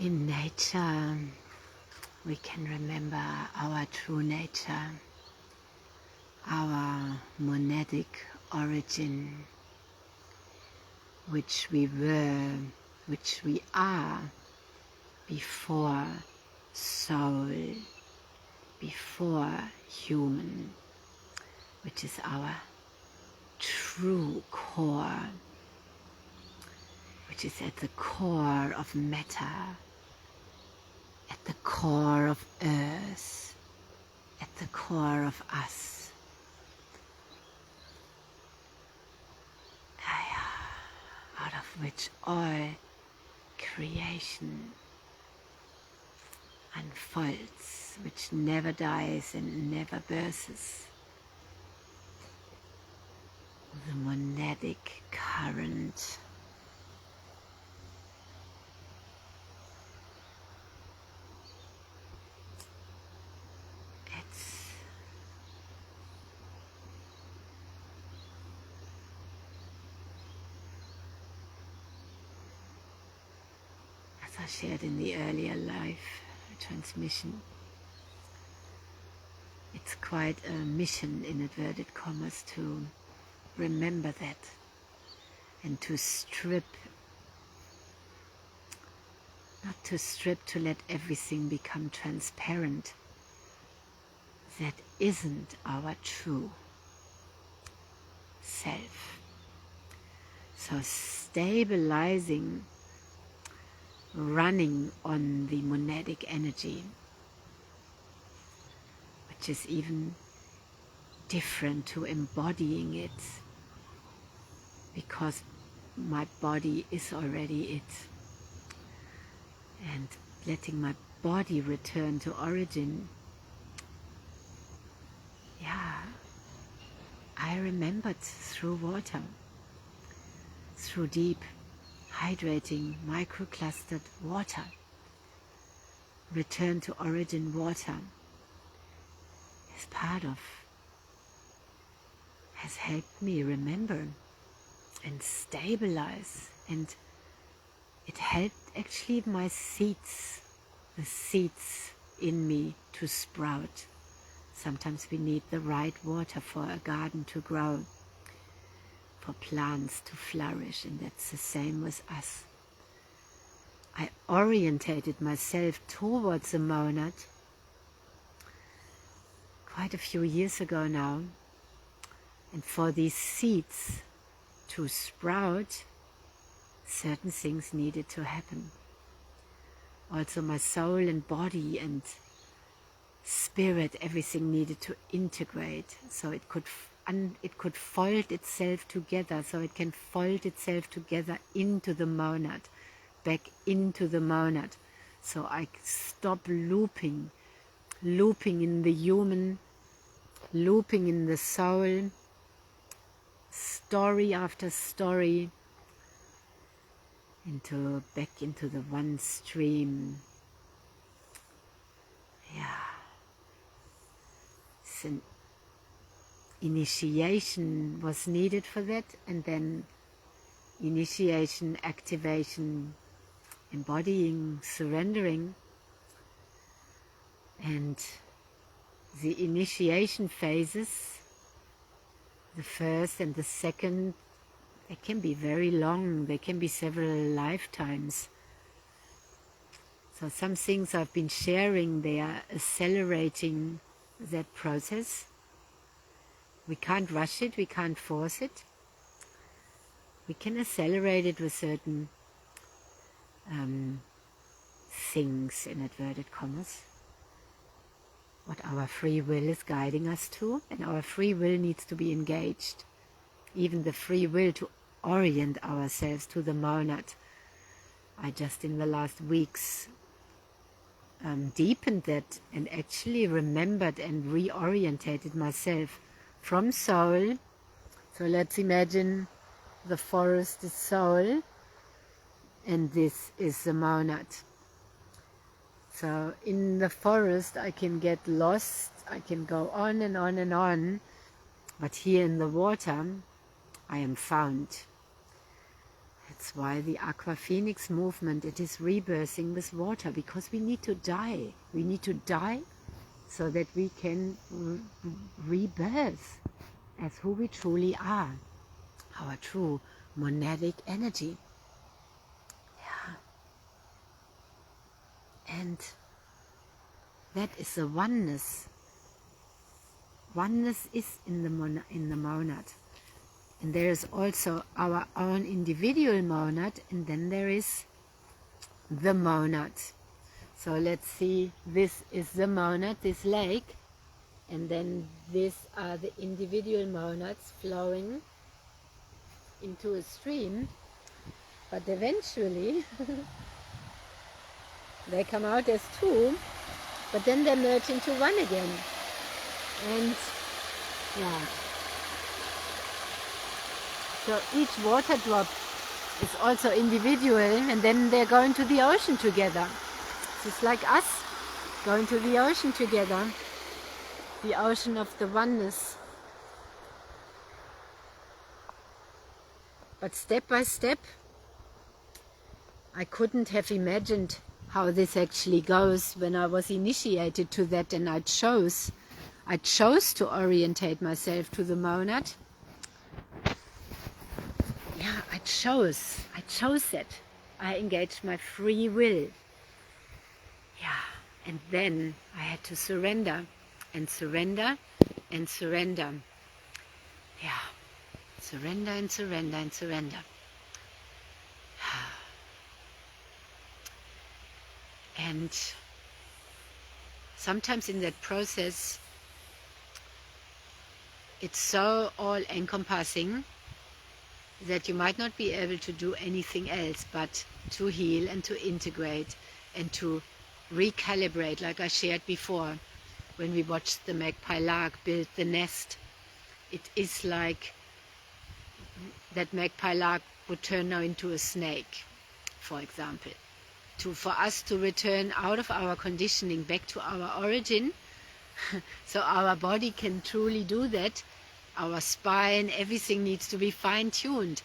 In nature, we can remember our true nature, our monadic origin, which we were, which we are before soul, before human, which is our true core, which is at the core of matter, at the core of earth, at the core of us. Out of which all creation unfolds, which never dies and never bursts. The monadic current. As I shared in the earlier life transmission, it's quite a mission, in inverted commas, to remember that and to strip, not to strip, to let everything become transparent. That isn't our true self. So stabilizing, running on the monadic energy, which is even different to embodying it, because my body is already it. And letting my body return to origin, I remembered through water, through deep, hydrating, microclustered water. Return to origin water is part of, has helped me remember and stabilize, and it helped actually my seeds, the seeds in me, to sprout. Sometimes we need the right water for a garden to grow, for plants to flourish, and that's the same with us. I orientated myself towards the monad quite a few years ago now, and for these seeds to sprout, certain things needed to happen. Also my soul and body and spirit, everything needed to integrate, so it could fold itself together, so it can fold itself together into the monad, back into the monad. So I stop looping in the human, looping in the soul, story after story, back into the one stream. An initiation was needed for that, and then initiation, activation, embodying, surrendering. And the initiation phases, the first and the second, they can be very long, they can be several lifetimes. So some things I've been sharing, they are accelerating that process. We can't rush it, we can't force it. We can accelerate it with certain things, in inverted commas, what our free will is guiding us to, and our free will needs to be engaged. Even the free will to orient ourselves to the monad. I just in the last weeks deepened that and actually remembered and reorientated myself from soul. So let's imagine the forest is soul and this is the monad. So in the forest I can get lost, I can go on and on and on, but here in the water I am found. That's why the Aqua Phoenix movement, it is rebirthing with water, because we need to die. We need to die so that we can rebirth as who we truly are, our true monadic energy. Yeah. And that is the oneness. Oneness is in the monad. And there is also our own individual monad, and then there is the monad. So let's see, this is the monad, this lake, and then these are the individual monads flowing into a stream, but eventually they come out as two, but then they merge into one again. And yeah, so each water drop is also individual, and then they're going to the ocean together. It's like us going to the ocean together, the ocean of the oneness. But step by step, I couldn't have imagined how this actually goes when I was initiated to that, and I chose to orientate myself to the monad. Yeah, I chose it. I engaged my free will. Yeah, and then I had to surrender and surrender and surrender. Yeah, surrender and surrender and surrender. And sometimes in that process, it's so all-encompassing that you might not be able to do anything else but to heal and to integrate and to recalibrate, like I shared before when we watched the magpie lark build the nest. It is like that magpie lark would turn now into a snake, for example. For us to return out of our conditioning back to our origin, so our body can truly do that. Our spine, everything needs to be fine-tuned.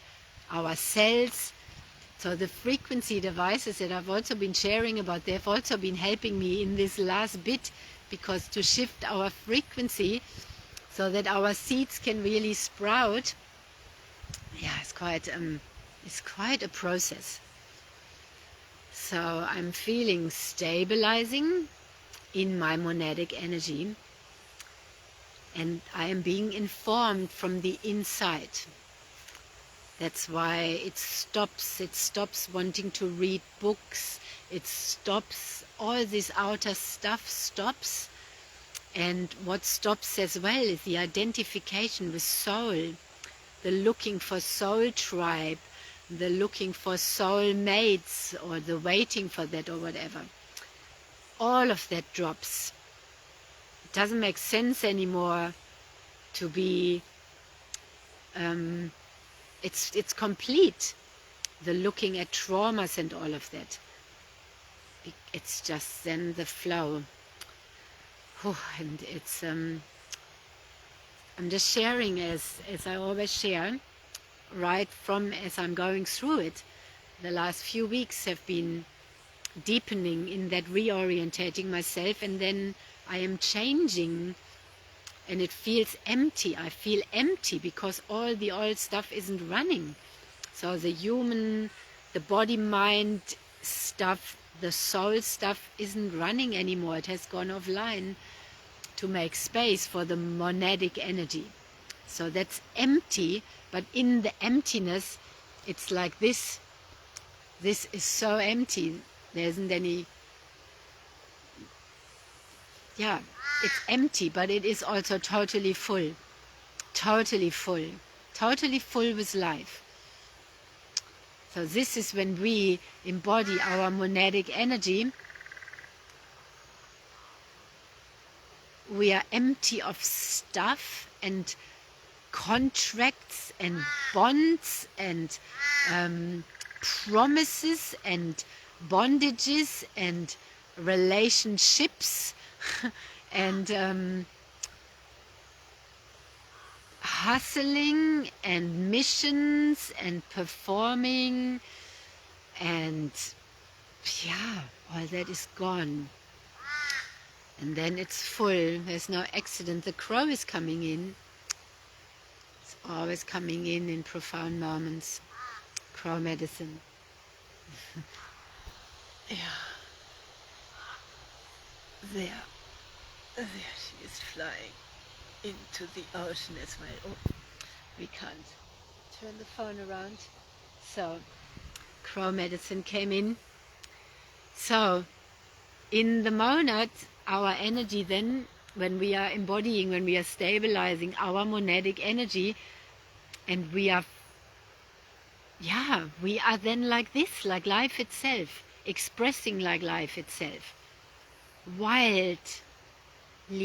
Our cells, so the frequency devices that I've also been sharing about, they've also been helping me in this last bit, because to shift our frequency so that our seeds can really sprout, yeah, it's quite a process. So I'm feeling stabilizing in my monadic energy, and I am being informed from the inside. That's why it stops wanting to read books, it stops, all this outer stuff stops, and what stops as well is the identification with soul, the looking for soul tribe, the looking for soul mates, or the waiting for that or whatever. All of that drops. It doesn't make sense anymore to be, it's complete, the looking at traumas and all of that. It's just then the flow. And it's, I'm just sharing as I always share, right from as I'm going through it. The last few weeks have been deepening in that reorientating myself, and then I am changing, and it feels empty. I feel empty because all the old stuff isn't running. So the human, the body mind stuff, the soul stuff isn't running anymore. It has gone offline to make space for the monadic energy. So that's empty, but in the emptiness, it's like this. This is so empty. There isn't any, yeah, it's empty, but it is also totally full. Totally full. Totally full with life. So this is when we embody our monadic energy. We are empty of stuff and contracts and bonds and promises and bondages and relationships and hustling and missions and performing, and yeah, all that is gone. And then it's full. There's no accident. The crow is coming in. It's always coming in profound moments. Crow medicine. Yeah. There she is flying into the ocean as well. Oh, we can't turn the phone around. So, crow medicine came in. So, in the monad, our energy then, when we are embodying, when we are stabilizing our monadic energy, and we are then like this, like life itself, expressing like life itself. Wildly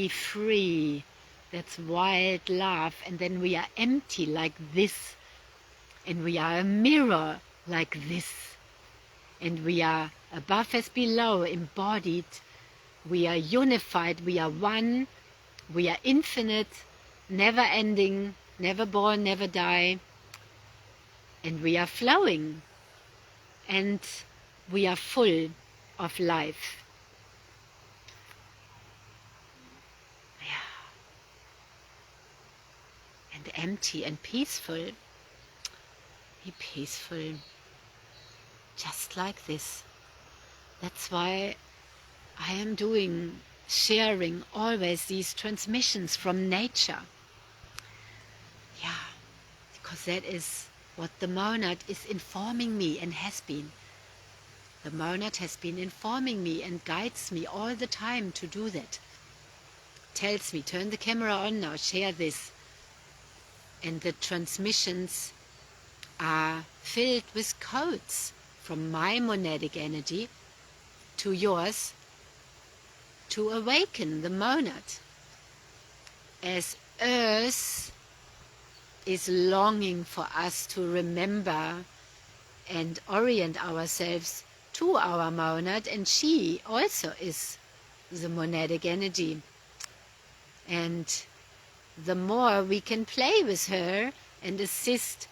free, that's wild love. And then we are empty like this, and we are a mirror like this, and we are above as below, embodied. We are unified, we are one, we are infinite, never ending, never born, never die, and we are flowing, and we are full of life. And empty and peaceful. Be peaceful, just like this. That's why I am sharing always these transmissions from nature. Yeah, because that is what the monad is informing me and has been. The monad has been informing me and guides me all the time to do that. Tells me, turn the camera on now, share this. And the transmissions are filled with codes from my monadic energy to yours, to awaken the monad. As Earth is longing for us to remember and orient ourselves to our monad, and she also is the monadic energy. And the more we can play with her and assist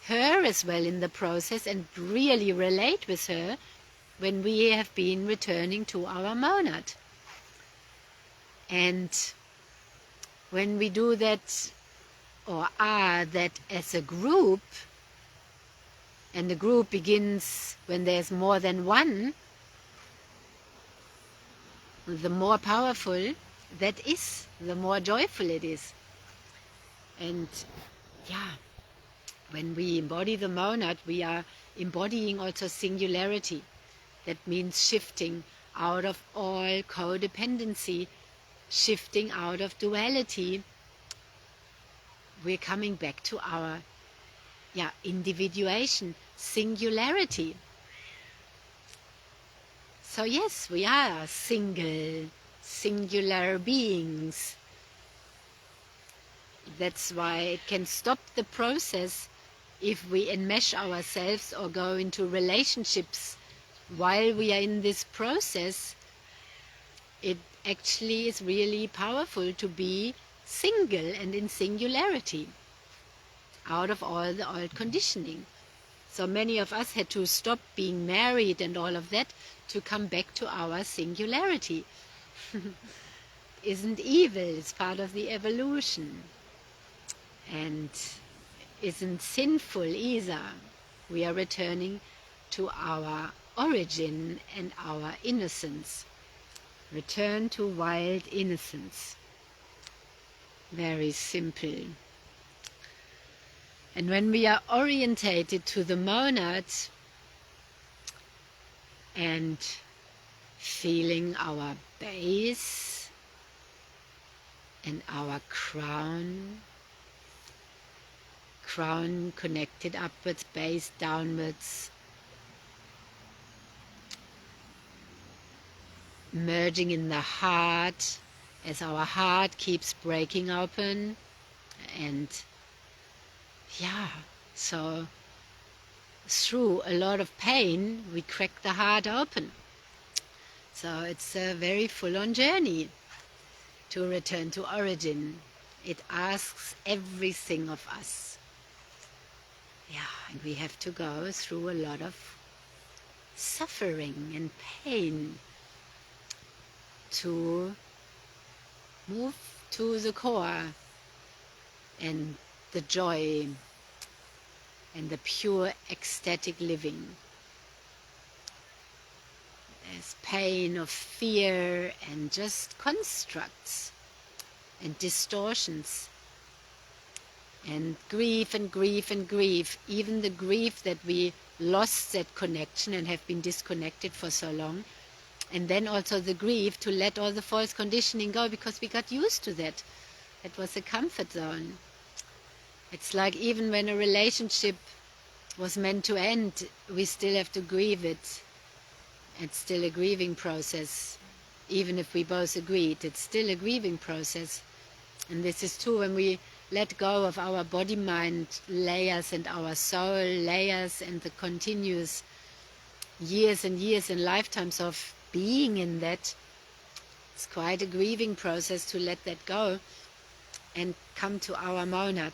her as well in the process and really relate with her, when we have been returning to our monad. And when we do that, or are that as a group, and the group begins when there's more than one, the more powerful that is, the more joyful it is. And yeah, when we embody the monad, we are embodying also singularity. That means shifting out of all codependency, shifting out of duality. We're coming back to our individuation, singularity. So yes, we are singular beings. That's why it can stop the process if we enmesh ourselves or go into relationships while we are in this process. It actually is really powerful to be single and in singularity, out of all the old conditioning. So many of us had to stop being married and all of that to come back to our singularity. Isn't evil, it's part of the evolution. And isn't sinful either. We are returning to our origin and our innocence. Return to wild innocence. Very simple. And when we are orientated to the monad and feeling our base and our crown connected upwards, base downwards, merging in the heart as our heart keeps breaking open. And so through a lot of pain we crack the heart open. So it's a very full-on journey to return to origin It asks everything of us. Yeah, and we have to go through a lot of suffering and pain to move to the core and the joy and the pure ecstatic living. There's pain of fear and just constructs and distortions and grief and grief and grief. Even the grief that we lost that connection and have been disconnected for so long. And then also the grief to let all the false conditioning go because we got used to that. It was a comfort zone. It's like even when a relationship was meant to end, we still have to grieve it. It's still a grieving process. Even if we both agreed, it's still a grieving process. And this is true when we let go of our body-mind layers and our soul layers and the continuous years and years and lifetimes of being in that. It's quite a grieving process to let that go and come to our monad.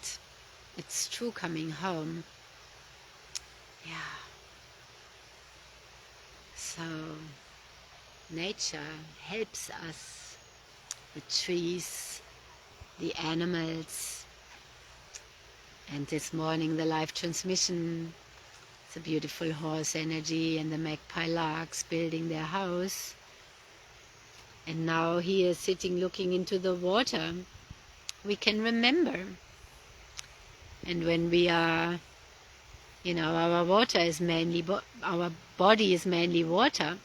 It's true coming home. Yeah. So nature helps us, the trees, the animals, and this morning the live transmission, the beautiful horse energy and the magpie larks building their house. And now here sitting looking into the water, we can remember. And when we are, our water is mainly, our body is mainly water.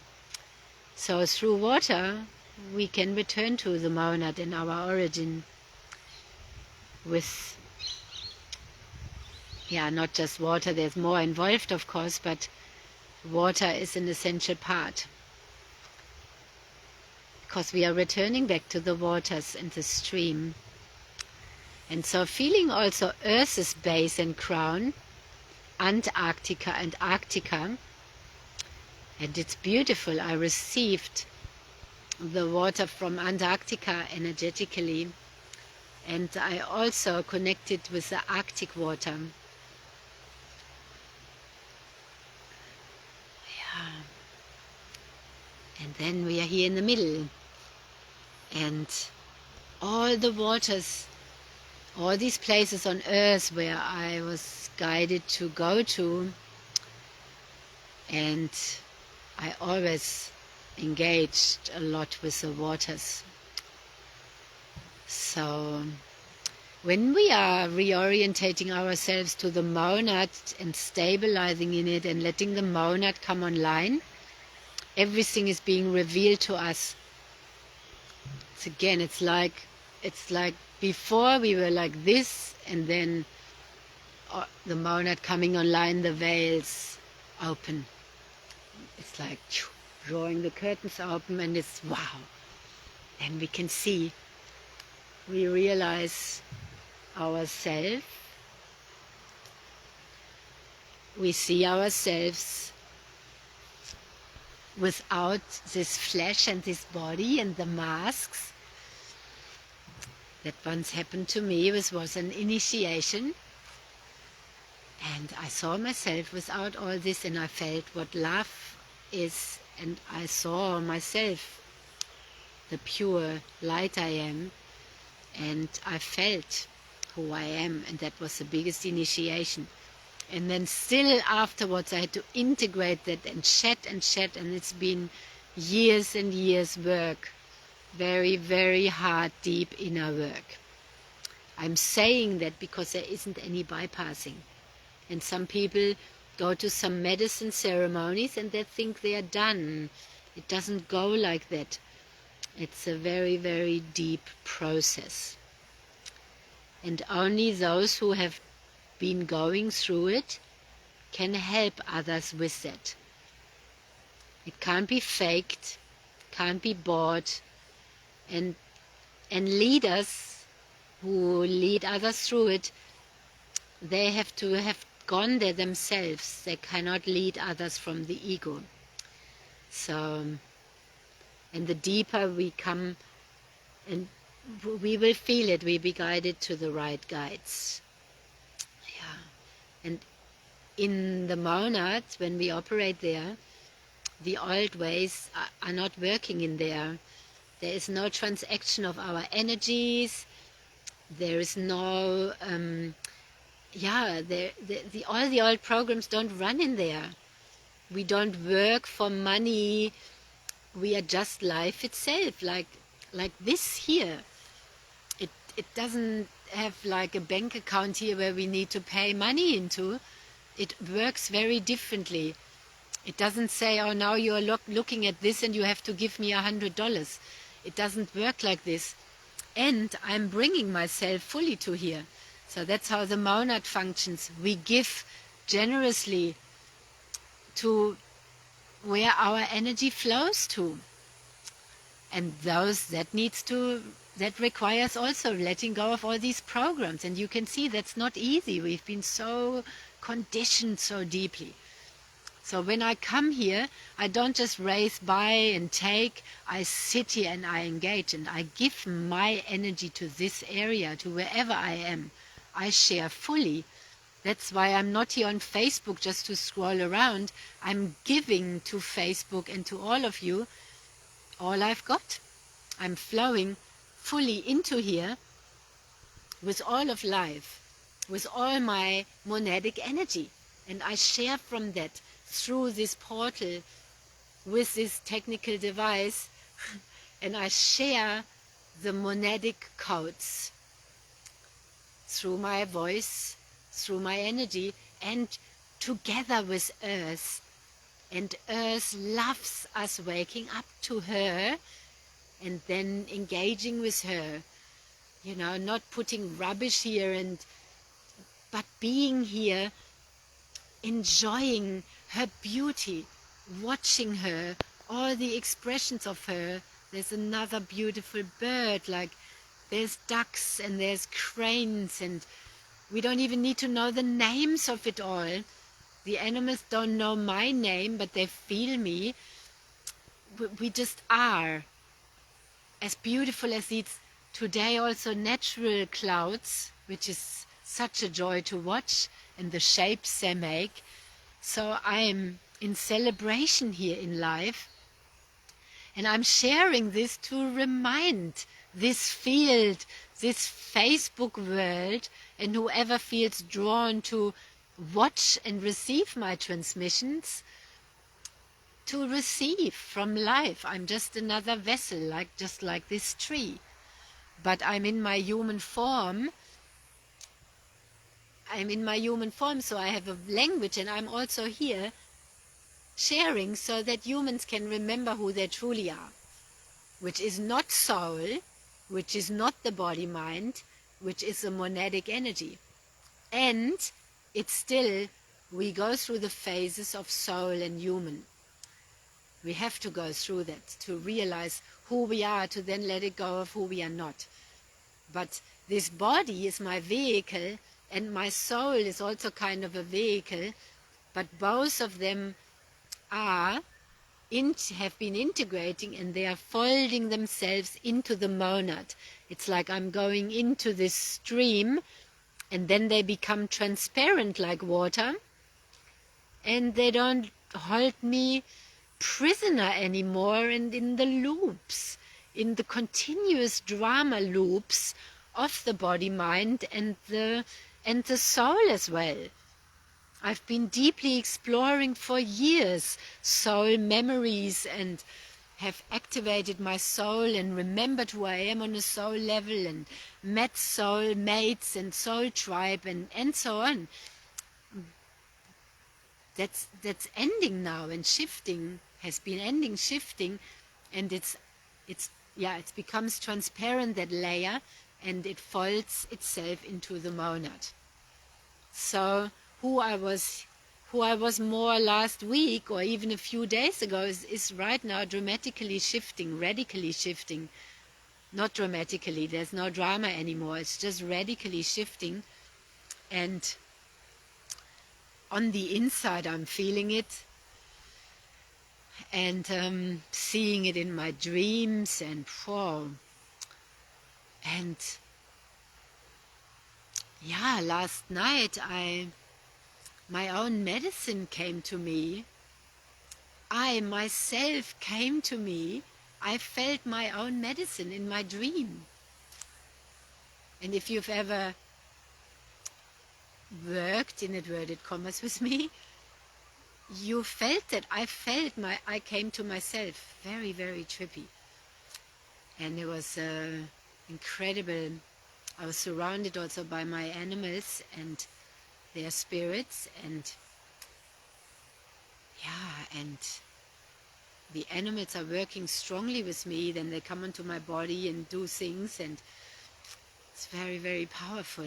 So through water, we can return to the monad in our origin with, not just water, there's more involved of course, but water is an essential part. Because we are returning back to the waters and the stream. And so feeling also Earth's base and crown, Antarctica and Arctica, and it's beautiful. I received the water from Antarctica energetically, and I also connected with the Arctic water. Yeah. And then we are here in the middle, and all the waters, all these places on earth where I was guided to go to, and I always engaged a lot with the waters. So when we are reorientating ourselves to the monad and stabilizing in it and letting the monad come online, everything is being revealed to us. It's like before we were like this, and then the monad coming online, the veils open. It's like drawing the curtains open, and it's wow. Then we can see. We realize ourselves. We see ourselves without this flesh and this body and the masks. That once happened to me. This was an initiation. And I saw myself without all this, and I felt what love is, and I saw myself, the pure light I am, and I felt who I am, and that was the biggest initiation. And then still afterwards I had to integrate that and shed, and it's been years and years work. Very, very hard, deep inner work. I'm saying that because there isn't any bypassing. And some people go to some medicine ceremonies and they think they are done. It doesn't go like that. It's a very, very deep process. And only those who have been going through it can help others with that. It can't be faked, can't be bought. And leaders who lead others through it, they have to have gone there themselves. They cannot lead others from the ego. So, and the deeper we come, and we will feel it. We'll be guided to the right guides. Yeah. And in the monads, when we operate there, the old ways are not working in there. There is no transaction of our energies. There is no, all the old programs don't run in there. We don't work for money. We are just life itself, like this here. It doesn't have like a bank account here where we need to pay money into. It works very differently. It doesn't say, oh, now you're looking at this and you have to give me $100. It doesn't work like this. And I'm bringing myself fully to here. So that's how the monad functions. We give generously to where our energy flows to. And that requires also letting go of all these programs. And you can see that's not easy. We've been so conditioned so deeply. So when I come here, I don't just race by and take. I sit here and I engage and I give my energy to this area, to wherever I am. I share fully. That's why I'm not here on Facebook just to scroll around. I'm giving to Facebook and to all of you all I've got. I'm flowing fully into here with all of life, with all my monadic energy. And I share from that through this portal with this technical device, and I share the monadic codes through my voice, through my energy, and together with Earth. And Earth loves us waking up to her and then engaging with her, not putting rubbish here, but being here, enjoying her beauty, watching her, all the expressions of her. There's another beautiful bird, like there's ducks and there's cranes, and we don't even need to know the names of it all. The animals don't know my name, but they feel me. We just are. As beautiful as these today also natural clouds, which is such a joy to watch, and the shapes they make. So I'm in celebration here in life, and I'm sharing this to remind this field, this Facebook world, and whoever feels drawn to watch and receive my transmissions, to receive from life. I'm just another vessel, just like this tree. But I'm in my human form. So I have a language, and I'm also here sharing so that humans can remember who they truly are, which is not soul, which is not the body-mind, which is a monadic energy. And it's still, we go through the phases of soul and human. We have to go through that to realize who we are, to then let it go of who we are not. But this body is my vehicle, and my soul is also kind of a vehicle, but both of them have been integrating, and they are folding themselves into the monad. It's like I'm going into this stream, and then they become transparent like water, and they don't hold me prisoner anymore, and in the loops, in the continuous drama loops of the body, mind, and the soul as well. I've been deeply exploring for years soul memories, and have activated my soul and remembered who I am on a soul level, and met soul mates and soul tribe, and so on. That's ending now, and shifting has been ending, shifting, and it becomes transparent, that layer, and it folds itself into the monad. So who I was more last week or even a few days ago is right now dramatically shifting, radically shifting. Not dramatically, there's no drama anymore, it's just radically shifting. And on the inside I'm feeling it, and seeing it in my dreams, and And yeah, last night my own medicine came to me. I myself came to me. I felt my own medicine in my dream. And if you've ever worked in inverted commas with me, you felt that. I came to myself. Very, very trippy. And it was incredible. I was surrounded also by my animals and their spirits, and yeah, and the animals are working strongly with me. Then they come into my body and do things, and it's very, very powerful.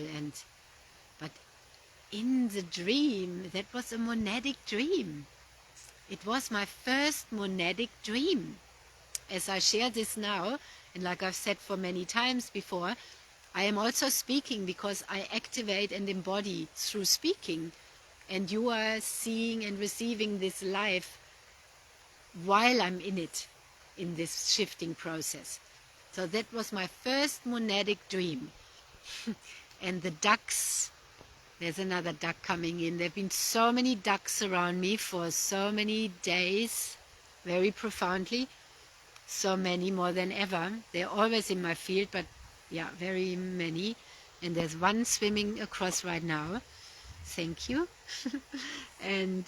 But in the dream, that was a monadic dream. It was my first monadic dream. As I share this now, and like I've said for many times before, I am also speaking because I activate and embody through speaking. And you are seeing and receiving this life while I'm in it, in this shifting process. So that was my first monadic dream. And the ducks, there's another duck coming in. There have been so many ducks around me for so many days, very profoundly, so many, more than ever. They're always in my field, but yeah, very many. And there's one swimming across right now. Thank you. And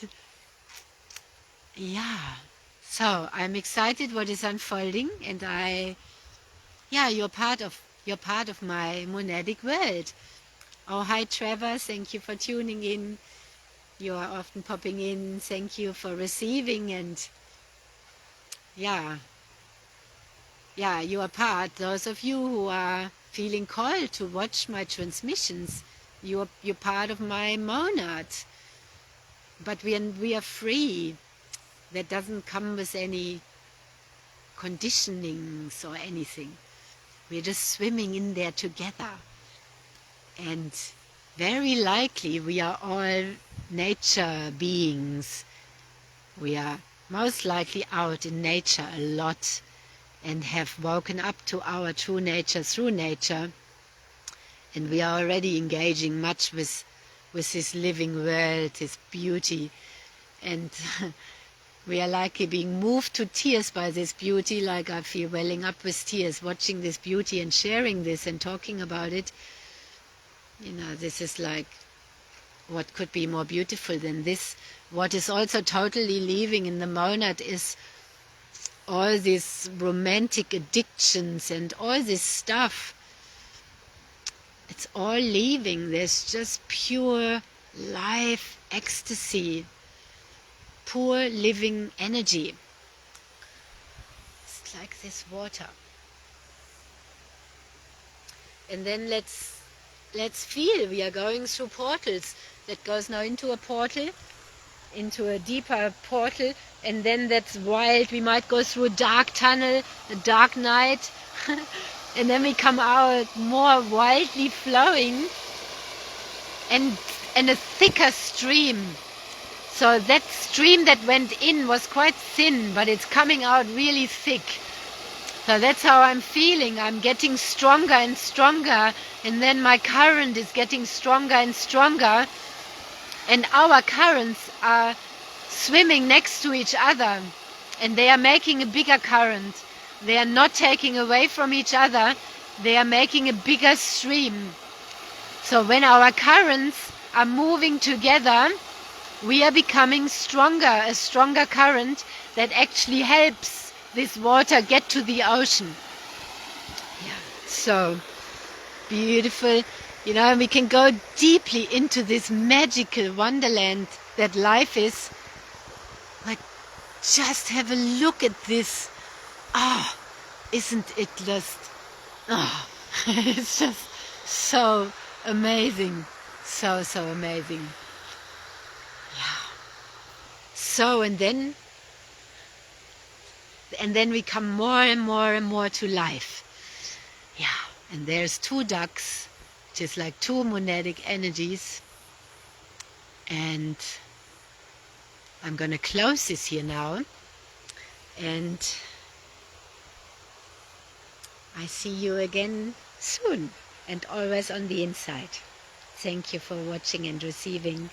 yeah, so I'm excited what is unfolding, and you're part of my monadic world. Oh, hi Trevor, thank you for tuning in. You are often popping in. Thank you for receiving, and yeah, you are part. Those of you who are feeling called to watch my transmissions, you're part of my monad. But we are free. That doesn't come with any conditionings or anything. We're just swimming in there together. And very likely we are all nature beings. We are most likely out in nature a lot and have woken up to our true nature through nature. And we are already engaging much with this living world, this beauty. And we are likely being moved to tears by this beauty, like I feel welling up with tears, watching this beauty and sharing this and talking about it. This is like, what could be more beautiful than this? What is also totally leaving in the monad is all these romantic addictions and all this stuff. It's all leaving. There's just pure life ecstasy, pure living energy. It's like this water. And then let's feel we are going through portals. That goes now into a portal, into a deeper portal, and then that's wild. We might go through a dark tunnel, a dark night, and then we come out more wildly flowing and a thicker stream. So that stream that went in was quite thin, but it's coming out really thick. So that's how I'm feeling. I'm getting stronger and stronger, and then my current is getting stronger and stronger, and our currents are swimming next to each other, and they are making a bigger current. They are not taking away from each other. They are making a bigger stream. So when our currents are moving together, we are becoming stronger, a stronger current that actually helps this water get to the ocean. Yeah, so beautiful. We can go deeply into this magical wonderland that life is. Like, just have a look at this. Ah, isn't it just, it's just so amazing. So amazing. Yeah. So, and then we come more and more and more to life. Yeah. And there's two ducks, which is like two monadic energies. And I'm going to close this here now. And I see you again soon, and always on the inside. Thank you for watching and receiving.